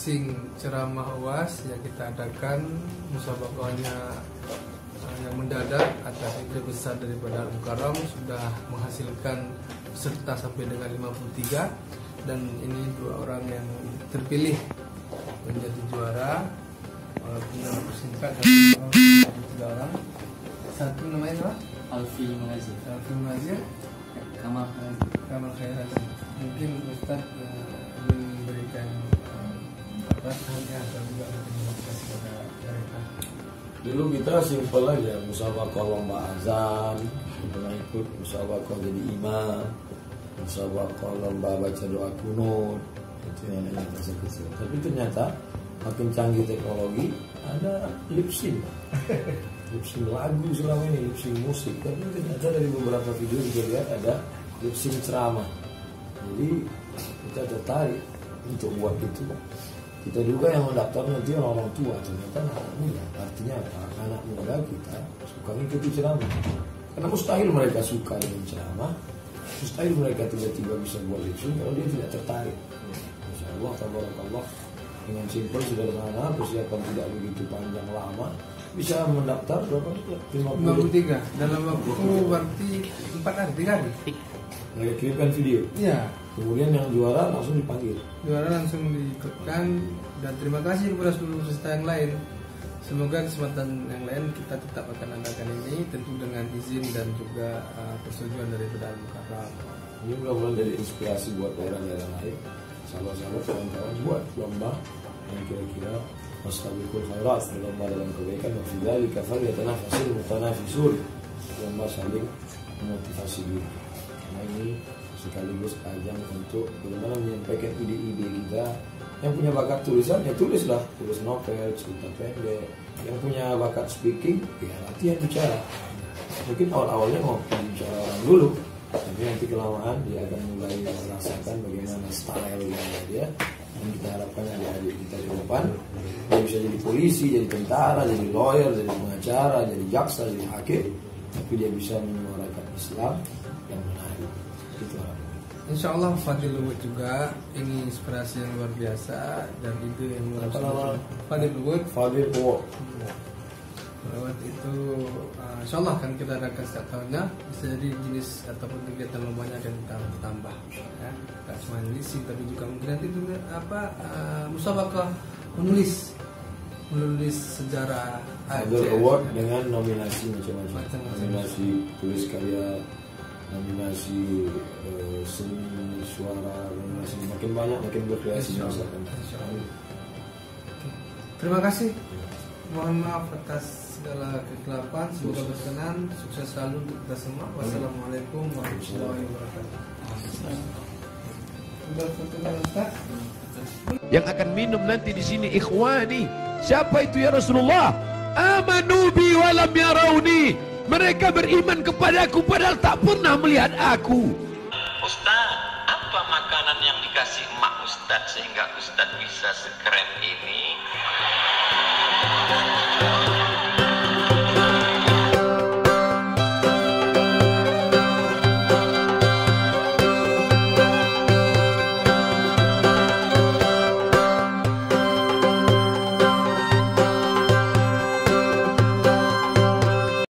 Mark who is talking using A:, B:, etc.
A: sing ceramah UAS yang kita adakan musabaqahnya yang mendadak atas ide besar daripada Al-Mukarram sudah menghasilkan peserta sampai dengan 53, dan ini 2 orang yang terpilih menjadi juara walaupun dalam persingkat 3 orang. Satu namanya apa?
B: Alfi Mengazir.
A: Alfi Mengazir. Kamal Khairazi. Mungkin Ustaz ingin memberikan tanya atau juga motivasi kepada mereka.
C: Dulu kita simpel aja, musabaqah lomba azan, pernah ikut musabaqah jadi imam, musabaqah lomba baca doa kunut, itu yang kecil. Tapi ternyata makin canggih teknologi, ada lip sync. Lip sync lagu selama ini, lip sync musik. Tapi ternyata dari beberapa video kita lihat ada lip sync ceramah. Jadi kita tertarik untuk buat itu. Kita juga yang mendaftar nanti orang tua, ternyata anak muda. Artinya apa? Anak muda kita suka mengikuti ceramah. Karena mustahil mereka suka dengan ceramah, mustahil mereka tiba-tiba bisa buat lip sync kalau dia tidak tertarik. Masya Allah, tabarakallah. Dengan simpel, sederhana, persiapan tidak begitu panjang lama, bisa mendaftar berapa?
A: 53 dalam waktu berarti 4 hari, 3 hari.
C: Mereka kirimkan video.
A: Iya.
C: Kemudian yang juara langsung dipanggil.
A: Juara langsung diikutkan, dan terima kasih kepada seluruh peserta yang lain. Semoga kesempatan yang lain kita tetap akan adakan ini, tentu dengan izin dan juga persetujuan daripada Al-Mukarram.
C: Ini mudah-mudahan jadi inspirasi buat daerah-daerah lain. Sahabat-sahabat, kawan-kawan buat lomba yang kira-kira fastabiqul khairat, lomba dalam kebaikan, wa fi dzalika falyatanafasul mutanafisun, lomba saling memotivasi diri. Nah, ini sekaligus ajang untuk bagaimana menyampaikan ide-ide kita. Yang punya bakat tulisan ya tulislah, tulis novel, cerita pendek. Yang punya bakat speaking ya latihan bicara. Mungkin awal-awalnya mau bicara orang dulu, tapi nanti kelamaan dia akan mulai merasakan bagaimana style dia. Dan kita harapkan adik-adik kita di depan dia bisa jadi polisi, jadi tentara, jadi lawyer, jadi pengacara, jadi jaksa, jadi hakim, tapi dia bisa menyuarakan Islam yang menarik. Itu harapan.
A: Insya Allah Fadil Luhut juga ini inspirasi yang luar biasa dan ide yang luar biasa. Fadil Luhut. Lewat itu insya Allah kan kita adakan setiap tahunnya, bisa jadi jenis ataupun kegiatan lombanya akan kita tambah ya. Tak cuma lisi tapi juga mungkin nanti itu musabaqah menulis sejarah
C: Fadil Award dengan nominasi macam-macam. Nominasi tulis karya, nominasi seni suara, nominasi makin banyak, makin berkreasi.
A: Terima kasih. Mohon maaf atas segala kekelapan. Semoga berkenan. Sukses selalu untuk kita semua. Wassalamualaikum warahmatullahi wabarakatuh.
D: Yang akan minum nanti di sini ikhwani. Siapa itu ya Rasulullah? Amanu bi walam yarawni. Mereka beriman kepadaku padahal tak pernah melihat aku.
E: Ustaz, apa makanan yang dikasih emak Ustaz sehingga Ustaz bisa sekeren ini?